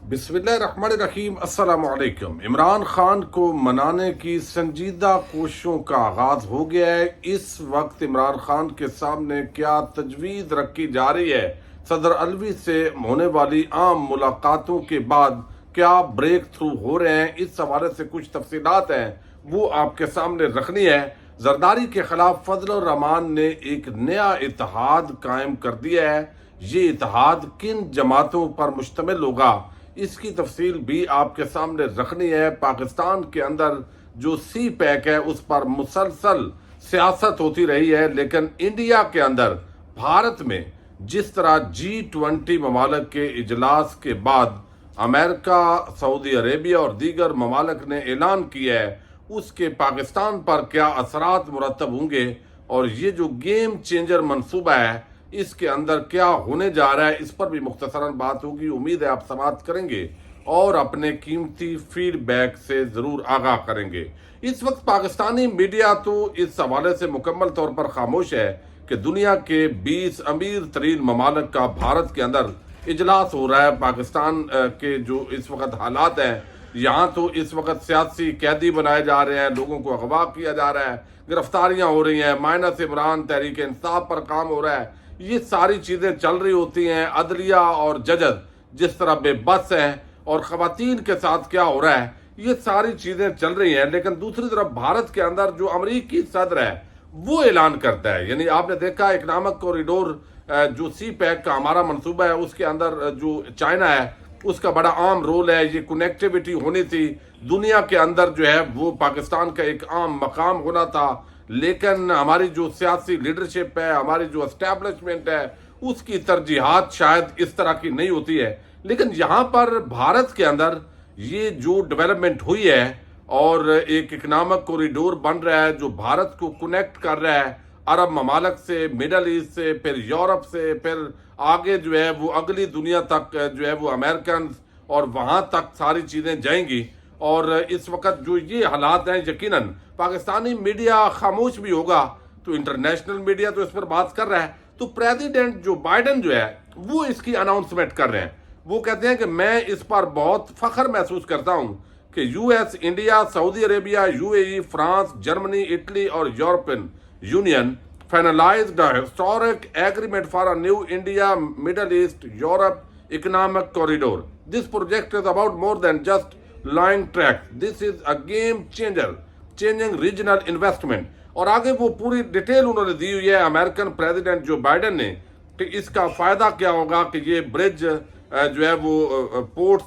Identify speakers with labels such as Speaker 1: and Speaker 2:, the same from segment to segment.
Speaker 1: بسم اللہ الرحمن الرحیم۔ السلام علیکم۔ عمران خان کو منانے کی سنجیدہ کوششوں کا آغاز ہو گیا ہے۔ اس وقت عمران خان کے سامنے کیا تجویز رکھی جا رہی ہے؟ صدر الوی سے ہونے والی عام ملاقاتوں کے بعد کیا بریک تھرو ہو رہے ہیں؟ اس حوالے سے کچھ تفصیلات ہیں، وہ آپ کے سامنے رکھنی ہے۔ زرداری کے خلاف فضل الرحمان نے ایک نیا اتحاد قائم کر دیا ہے۔ یہ اتحاد کن جماعتوں پر مشتمل ہوگا، اس کی تفصیل بھی آپ کے سامنے رکھنی ہے۔ پاکستان کے اندر جو سی پیک ہے اس پر مسلسل سیاست ہوتی رہی ہے، لیکن انڈیا کے اندر بھارت میں جس طرح G20 ممالک کے اجلاس کے بعد امریکہ، سعودی عربیہ اور دیگر ممالک نے اعلان کیا ہے، اس کے پاکستان پر کیا اثرات مرتب ہوں گے، اور یہ جو گیم چینجر منصوبہ ہے اس کے اندر کیا ہونے جا رہا ہے، اس پر بھی مختصراً بات ہوگی۔ امید ہے آپ سماعت کریں گے اور اپنے قیمتی فیڈ بیک سے ضرور آگاہ کریں گے۔ اس وقت پاکستانی میڈیا تو اس حوالے سے مکمل طور پر خاموش ہے کہ دنیا کے 20 امیر ترین ممالک کا بھارت کے اندر اجلاس ہو رہا ہے۔ پاکستان کے جو اس وقت حالات ہیں، یہاں تو اس وقت سیاسی قیدی بنائے جا رہے ہیں، لوگوں کو اغوا کیا جا رہا ہے، گرفتاریاں ہو رہی ہیں، مائنس عمران تحریک انصاف پر کام ہو رہا ہے۔ یہ ساری چیزیں چل رہی ہوتی ہیں، عدلیہ اور ججز جس طرح بے بس ہیں، اور خواتین کے ساتھ کیا ہو رہا ہے، یہ ساری چیزیں چل رہی ہیں۔ لیکن دوسری طرف بھارت کے اندر جو امریکی صدر ہے وہ اعلان کرتا ہے، یعنی آپ نے دیکھا اکنامک کوریڈور جو سی پیک کا ہمارا منصوبہ ہے، اس کے اندر جو چائنا ہے اس کا بڑا عام رول ہے۔ یہ کنیکٹیویٹی ہونی تھی دنیا کے اندر، جو ہے وہ پاکستان کا ایک عام مقام ہونا تھا، لیکن ہماری جو سیاسی لیڈرشپ ہے، ہماری جو اسٹیبلشمنٹ ہے، اس کی ترجیحات شاید اس طرح کی نہیں ہوتی ہے۔ لیکن یہاں پر بھارت کے اندر یہ جو ڈیولپمنٹ ہوئی ہے اور ایک اکنامک کوریڈور بن رہا ہے جو بھارت کو کنیکٹ کر رہا ہے عرب ممالک سے، مڈل ایسٹ سے، پھر یورپ سے، پھر آگے جو ہے وہ اگلی دنیا تک جو ہے وہ امریکنز، اور وہاں تک ساری چیزیں جائیں گی۔ اور اس وقت جو یہ حالات ہیں، یقیناً پاکستانی میڈیا خاموش بھی ہوگا تو انٹرنیشنل میڈیا تو اس پر بات کر رہا ہے۔ تو پریزیڈنٹ جو بائیڈن جو ہے وہ اس کی اناؤنسمنٹ کر رہے ہیں، وہ کہتے ہیں کہ میں اس پر بہت فخر محسوس کرتا ہوں کہ U S, India, Saudi Arabia, UAE، France, Germany, Italy اور European Union finalized a historic agreement for a new India, Middle East, Europe economic corridor. This project is about more than just line tracks. This is a game changer, changing regional investment. اور آگے وہ پوری detail انہوں نے دی ہوئی ہے American president Joe Biden نے، کہ اس کا فائدہ کیا ہوگا، کہ یہ برج جو ہے وہ پورٹس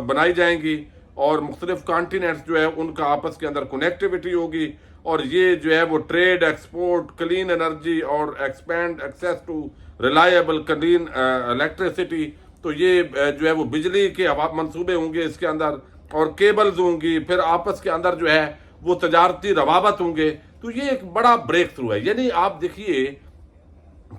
Speaker 1: بنائی جائیں گی اور مختلف کانٹیننٹس جو ہے ان کا آپس کے اندر کنیکٹیویٹی ہوگی، اور یہ جو ہے وہ ٹریڈ، ایکسپورٹ، کلین انرجی اور expand access to reliable clean electricity. تو یہ جو ہے وہ بجلی کے منصوبے ہوں گے اس کے اندر، اور کیبلز ہوں گی، پھر آپس کے اندر جو ہے وہ تجارتی روابط ہوں گے۔ تو یہ ایک بڑا بریک تھرو ہے۔ یعنی آپ دیکھیے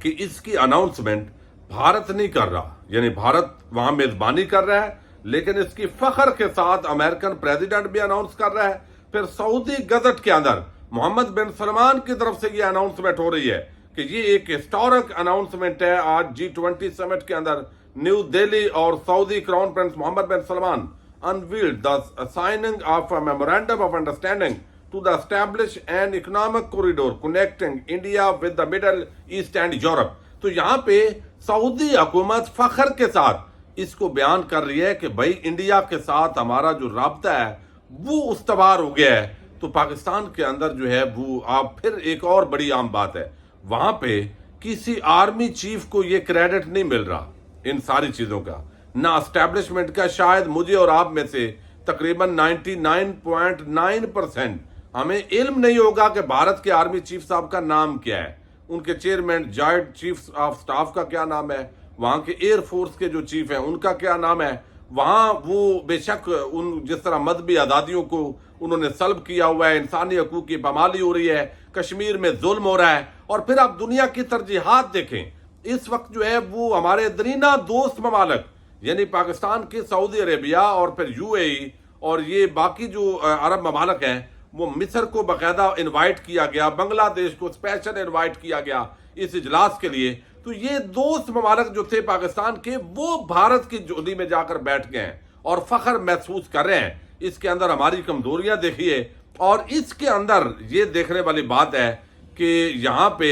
Speaker 1: کہ اس کی اناؤنسمنٹ بھارت نہیں کر رہا، یعنی بھارت وہاں میزبانی کر رہا ہے، لیکن اس کی فخر کے ساتھ امریکن پریزیڈنٹ بھی اناؤنس کر رہا ہے۔ پھر سعودی گزٹ کے اندر محمد بن سلمان کی طرف سے یہ اناؤنسمنٹ ہو رہی ہے کہ یہ ایک ہسٹورک اناؤنسمنٹ ہے۔ آج G20 سمٹ کے اندر نیو دہلی، اور Saudi crown prince Mohammed bin Salman unveiled the signing of a memorandum of understanding to establish an economic corridor connecting India with the Middle East and Europe. تو یہاں پہ سعودی حکومت فخر کے ساتھ اس کو بیان کر رہی ہے کہ بھائی انڈیا کے ساتھ ہمارا جو رابطہ ہے وہ استوار ہو گیا ہے۔ تو پاکستان کے اندر جو ہے وہ آپ پھر ایک اور بڑی عام بات ہے، وہاں پہ کسی آرمی چیف کو یہ کریڈٹ نہیں مل رہا ان ساری چیزوں کا، نہ اسٹیبلشمنٹ کا۔ شاید مجھے اور آپ میں سے تقریباً 99.9% ہمیں علم نہیں ہوگا کہ بھارت کے آرمی چیف صاحب کا نام کیا ہے، ان کے chairman joint chief of staff کا کیا نام ہے، وہاں کے ایئر فورس کے جو چیف ہیں ان کا کیا نام ہے۔ وہاں وہ بے شک ان جس طرح مذہبی آزادیوں کو انہوں نے سلب کیا ہوا ہے، انسانی حقوق کی پامالی ہو رہی ہے، کشمیر میں ظلم ہو رہا ہے۔ اور پھر آپ دنیا کی ترجیحات دیکھیں، اس وقت جو ہے وہ ہمارے درینا دوست ممالک، یعنی پاکستان کی سعودی عربیہ اور پھر UAE اور یہ باقی جو عرب ممالک ہیں، وہ مصر کو باقاعدہ انوائٹ کیا گیا، بنگلہ دیش کو اسپیشل انوائٹ کیا گیا اس اجلاس کے لیے۔ تو یہ دوست ممالک جو تھے پاکستان کے، وہ بھارت کی جھولی میں جا کر بیٹھ گئے ہیں اور فخر محسوس کر رہے ہیں. اس کے اندر ہماری کمزوریاں دیکھیے, اور اس کے اندر یہ دیکھنے والی بات ہے کہ یہاں پہ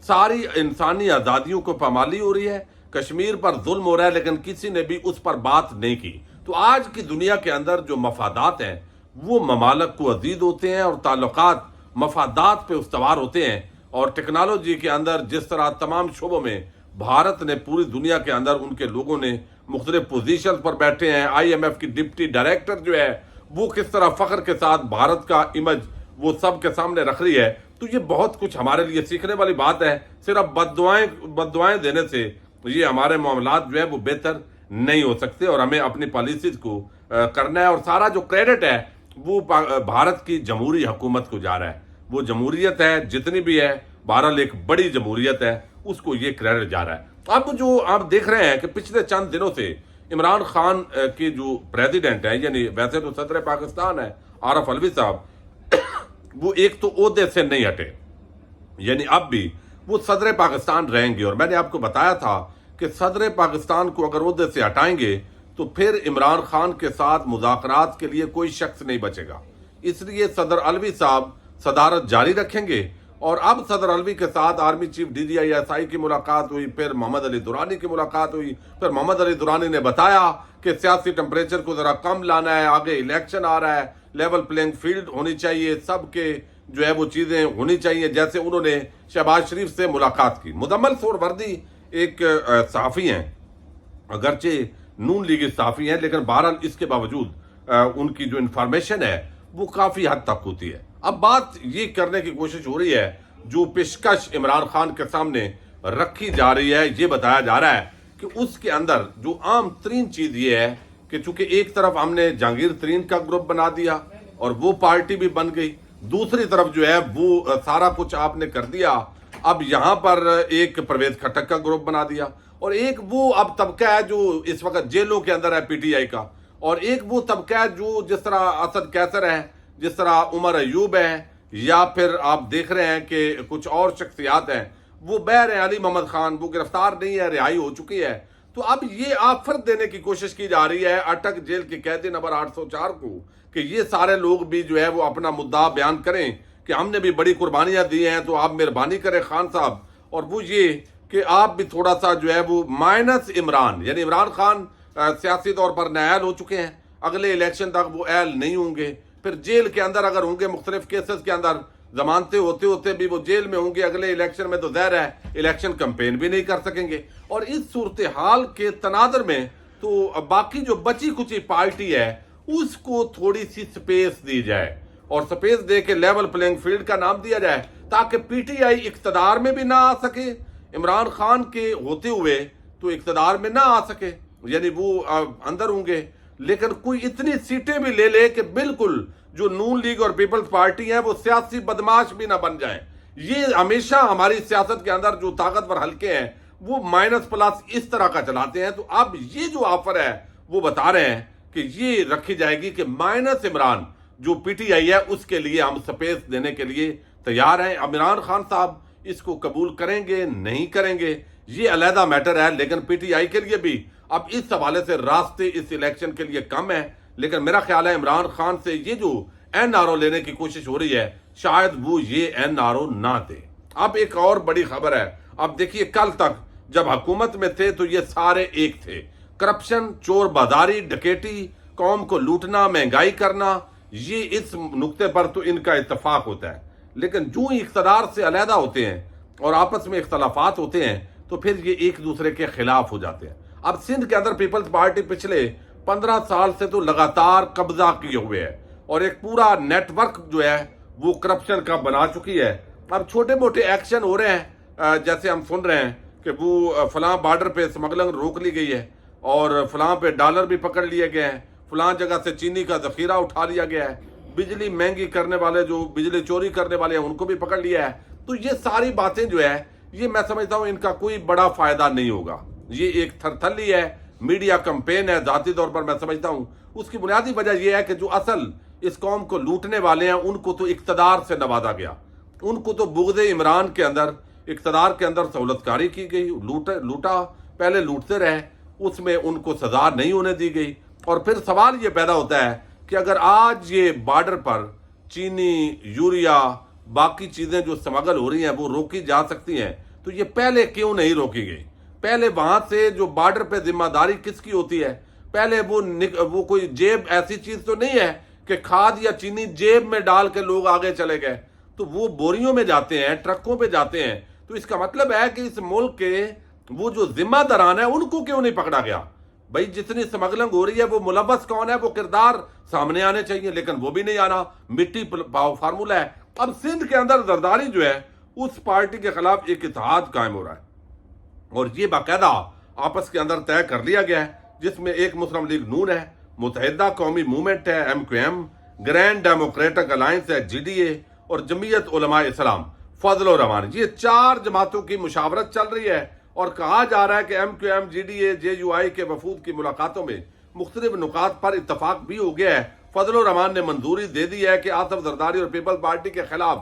Speaker 1: ساری انسانی آزادیوں کو پامالی ہو رہی ہے, کشمیر پر ظلم ہو رہا ہے, لیکن کسی نے بھی اس پر بات نہیں کی. تو آج کی دنیا کے اندر جو مفادات ہیں وہ ممالک کو عزیز ہوتے ہیں اور تعلقات مفادات پہ استوار ہوتے ہیں. اور ٹیکنالوجی کے اندر جس طرح تمام شعبوں میں بھارت نے پوری دنیا کے اندر ان کے لوگوں نے مختلف پوزیشن پر بیٹھے ہیں, آئی ایم ایف کی ڈپٹی ڈائریکٹر جو ہے وہ کس طرح فخر کے ساتھ بھارت کا امیج وہ سب کے سامنے رکھ رہی ہے, تو یہ بہت کچھ ہمارے لیے سیکھنے والی بات ہے. صرف بد دعائیں دینے سے یہ ہمارے معاملات جو ہے وہ بہتر نہیں ہو سکتے, اور ہمیں اپنی پالیسیز کو کرنا ہے. اور سارا جو کریڈٹ ہے وہ بھارت کی جمہوری حکومت کو جا رہا ہے. وہ جمہوریت ہے جتنی بھی ہے, بہرحال ایک بڑی جمہوریت ہے, اس کو یہ کریڈٹ جا رہا ہے. اب جو آپ دیکھ رہے ہیں کہ پچھلے چند دنوں سے عمران خان کے جو پریزیڈنٹ ہیں, یعنی ویسے تو صدر پاکستان ہے عارف علوی صاحب, وہ ایک تو عہدے سے نہیں ہٹے, یعنی اب بھی وہ صدر پاکستان رہیں گے. اور میں نے آپ کو بتایا تھا کہ صدر پاکستان کو اگر عہدے سے ہٹائیں گے تو پھر عمران خان کے ساتھ مذاکرات کے لیے کوئی شخص نہیں بچے گا. اس لیے صدر علوی صاحب صدارت جاری رکھیں گے. اور اب صدر علوی کے ساتھ آرمی چیف DGI کی ملاقات ہوئی, پھر محمد علی درانی کی ملاقات ہوئی. پھر محمد علی درانی نے بتایا کہ سیاسی ٹمپریچر کو ذرا کم لانا ہے, آگے الیکشن آ رہا ہے, لیول پلینگ فیلڈ ہونی چاہیے, سب کے جو ہے وہ چیزیں ہونی چاہیے. جیسے انہوں نے شہباز شریف سے ملاقات کی. مزمل سہروردی ایک صحافی ہیں, اگرچہ نون لیگی صحافی ہیں, لیکن بہرحال اس کے باوجود ان کی جو انفارمیشن ہے وہ کافی حد تک ہوتی ہے. اب بات یہ کرنے کی کوشش ہو رہی ہے, جو پیشکش عمران خان کے سامنے رکھی جا رہی ہے, یہ بتایا جا رہا ہے کہ اس کے اندر جو عام ترین چیز یہ ہے کہ چونکہ ایک طرف ہم نے جہانگیر ترین کا گروپ بنا دیا اور وہ پارٹی بھی بن گئی, دوسری طرف جو ہے وہ سارا کچھ آپ نے کر دیا. اب یہاں پر ایک پرویز کھٹک کا گروپ بنا دیا, اور ایک وہ اب طبقہ ہے جو اس وقت جیلوں کے اندر ہے PTI کا, اور ایک وہ طبقہ ہے جو جس طرح اسد کیسر ہے, جس طرح عمر ایوب ہے, یا پھر آپ دیکھ رہے ہیں کہ کچھ اور شخصیات ہیں وہ بہر ہیں, علی محمد خان وہ گرفتار نہیں ہے, رہائی ہو چکی ہے. تو اب یہ آفر دینے کی کوشش کی جا رہی ہے اٹک جیل کے قیدی نمبر 804 کو کہ یہ سارے لوگ بھی جو ہے وہ اپنا مدعا بیان کریں کہ ہم نے بھی بڑی قربانیاں دی ہیں, تو آپ مہربانی کریں خان صاحب. اور وہ یہ کہ آپ بھی تھوڑا سا جو ہے وہ مائنس عمران, یعنی عمران خان سیاسی طور پر نااہل ہو چکے ہیں, اگلے الیکشن تک وہ اہل نہیں ہوں گے. پھر جیل کے اندر اگر ہوں گے, مختلف کیسز کے اندر ضمانتیں ہوتے ہوتے بھی وہ جیل میں ہوں گے اگلے الیکشن میں, تو ظاہر ہے الیکشن کمپین بھی نہیں کر سکیں گے. اور اس صورتحال کے تناظر میں تو باقی جو بچی کچی پارٹی ہے اس کو تھوڑی سی سپیس دی جائے, اور سپیس دے کے لیول پلینگ فیلڈ کا نام دیا جائے, تاکہ PTI اقتدار میں بھی نہ آ سکے, عمران خان کے ہوتے ہوئے تو اقتدار میں نہ آ سکے, یعنی وہ اندر ہوں گے, لیکن کوئی اتنی سیٹیں بھی لے لے کہ بالکل جو نون لیگ اور پیپلز پارٹی ہیں وہ سیاسی بدماش بھی نہ بن جائیں. یہ ہمیشہ ہماری سیاست کے اندر جو طاقتور حلقے ہیں وہ مائنس پلس اس طرح کا چلاتے ہیں. تو اب یہ جو آفر ہے وہ بتا رہے ہیں کہ یہ رکھی جائے گی کہ مائنس عمران جو PTI ہے اس کے لیے ہم سپیس دینے کے لیے تیار ہیں. عمران خان صاحب اس کو قبول کریں گے نہیں کریں گے یہ علیحدہ میٹر ہے, لیکن PTI کے لیے بھی اب اس حوالے سے راستے اس الیکشن کے لیے کم ہیں. لیکن میرا خیال ہے عمران خان سے یہ جو NRO لینے کی کوشش ہو رہی ہے شاید وہ یہ NRO نہ دے. اب ایک اور بڑی خبر ہے, اب دیکھیے کل تک جب حکومت میں تھے تو یہ سارے ایک تھے, کرپشن, چور بازاری, ڈکیٹی, قوم کو لوٹنا, مہنگائی کرنا, یہ اس نقطے پر تو ان کا اتفاق ہوتا ہے. لیکن جو ہی اقتدار سے علیحدہ ہوتے ہیں اور آپس میں اختلافات ہوتے ہیں تو پھر یہ ایک دوسرے کے خلاف ہو جاتے ہیں. اب سندھ کے اندر پیپلز پارٹی پچھلے 15 سال سے تو لگاتار قبضہ کیے ہوئے ہے, اور ایک پورا نیٹ ورک جو ہے وہ کرپشن کا بنا چکی ہے. اب چھوٹے موٹے ایکشن ہو رہے ہیں, جیسے ہم سن رہے ہیں کہ وہ فلاں بارڈر پہ اسمگلنگ روک لی گئی ہے, اور فلاں پہ ڈالر بھی پکڑ لیے گئے ہیں, فلاں جگہ سے چینی کا ذخیرہ اٹھا لیا گیا ہے, بجلی مہنگی کرنے والے جو بجلی چوری کرنے والے ہیں ان کو بھی پکڑ لیا ہے. تو یہ ساری باتیں جو ہے یہ میں سمجھتا ہوں ان کا کوئی بڑا فائدہ نہیں ہوگا. یہ ایک تھرتھلی ہے, میڈیا کمپین ہے. ذاتی طور پر میں سمجھتا ہوں اس کی بنیادی وجہ یہ ہے کہ جو اصل اس قوم کو لوٹنے والے ہیں ان کو تو اقتدار سے نوازا گیا, ان کو تو بغض عمران کے اندر اقتدار کے اندر سہولت کاری کی گئی, لوٹا پہلے لوٹتے رہے, اس میں ان کو سزا نہیں ہونے دی گئی. اور پھر سوال یہ پیدا ہوتا ہے کہ اگر آج یہ بارڈر پر چینی، یوریا، باقی چیزیں جو سمگل ہو رہی ہیں وہ روکی جا سکتی ہیں تو یہ پہلے کیوں نہیں روکی گئی؟ پہلے وہاں سے جو بارڈر پہ ذمہ داری کس کی ہوتی ہے؟ پہلے وہ کوئی جیب ایسی چیز تو نہیں ہے کہ کھاد یا چینی جیب میں ڈال کے لوگ آگے چلے گئے، تو وہ بوریوں میں جاتے ہیں، ٹرکوں پہ جاتے ہیں. تو اس کا مطلب ہے کہ اس ملک کے وہ جو ذمہ داران ہیں ان کو کیوں نہیں پکڑا گیا؟ بھائی جتنی سمگلنگ ہو رہی ہے وہ ملوث کون ہے؟ وہ کردار سامنے آنے چاہیے، لیکن وہ بھی نہیں آنا. مٹی پاؤ فارمولہ ہے. اب سندھ کے اندر زرداری جو ہے اس پارٹی کے خلاف ایک اتحاد قائم ہو رہا ہے، اور یہ باقاعدہ آپس کے اندر طے کر لیا گیا ہے، جس میں ایک مسلم لیگ نون ہے، متحدہ قومی موومنٹ ہے MQM، گرینڈ ڈیموکریٹک الائنس ہے GDA، اور جمعیت علماء اسلام فضل الرحمان. یہ 4 جماعتوں کی مشاورت چل رہی ہے، اور کہا جا رہا ہے کہ MQM، GDA، JUI کے وفود کی ملاقاتوں میں مختلف نکات پر اتفاق بھی ہو گیا ہے. فضل الرحمان نے منظوری دے دی ہے کہ آصف زرداری اور پیپل پارٹی کے خلاف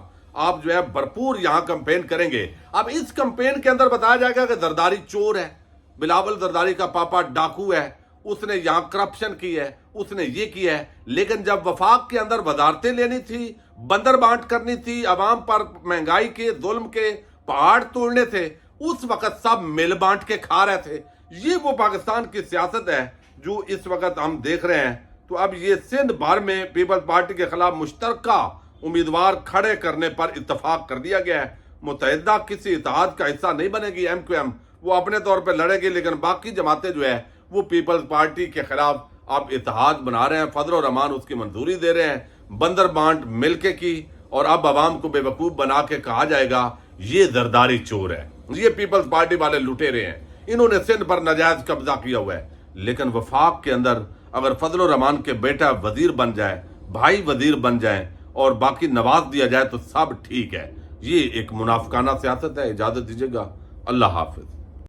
Speaker 1: آپ جو ہے بھرپور یہاں کمپین کریں گے. اب اس کمپین کے اندر بتایا جائے گا کہ زرداری چور ہے، بلاول زرداری کا پاپا ڈاکو ہے، اس نے یہاں کرپشن کی ہے، اس نے یہ کیا ہے. لیکن جب وفاق کے اندر وزارتیں لینی تھی، بندر بانٹ کرنی تھی، عوام پر مہنگائی کے، ظلم کے پہاڑ توڑنے تھے، اس وقت سب مل بانٹ کے کھا رہے تھے. یہ وہ پاکستان کی سیاست ہے جو اس وقت ہم دیکھ رہے ہیں. تو اب یہ سندھ بھر میں پیپل پارٹی کے خلاف مشترکہ امیدوار کھڑے کرنے پر اتفاق کر دیا گیا ہے. متحدہ کسی اتحاد کا حصہ نہیں بنے گی MQM، وہ اپنے طور پہ لڑے گی، لیکن باقی جماعتیں جو ہے وہ پیپلز پارٹی کے خلاف اب اتحاد بنا رہے ہیں. فضل الرحمان اس کی منظوری دے رہے ہیں، بندر بانٹ مل کے کی، اور اب عوام کو بے وقوف بنا کے کہا جائے گا یہ زرداری چور ہے، یہ پیپلز پارٹی والے لٹیرے ہیں، انہوں نے سندھ پر ناجائز قبضہ کیا ہوا ہے. لیکن وفاق کے اندر اگر فضل الرحمان کے بیٹا وزیر بن جائے، بھائی وزیر بن جائیں، اور باقی نواز دیا جائے تو سب ٹھیک ہے. یہ ایک منافقانہ سیاست ہے. اجازت دیجیے گا. اللہ حافظ.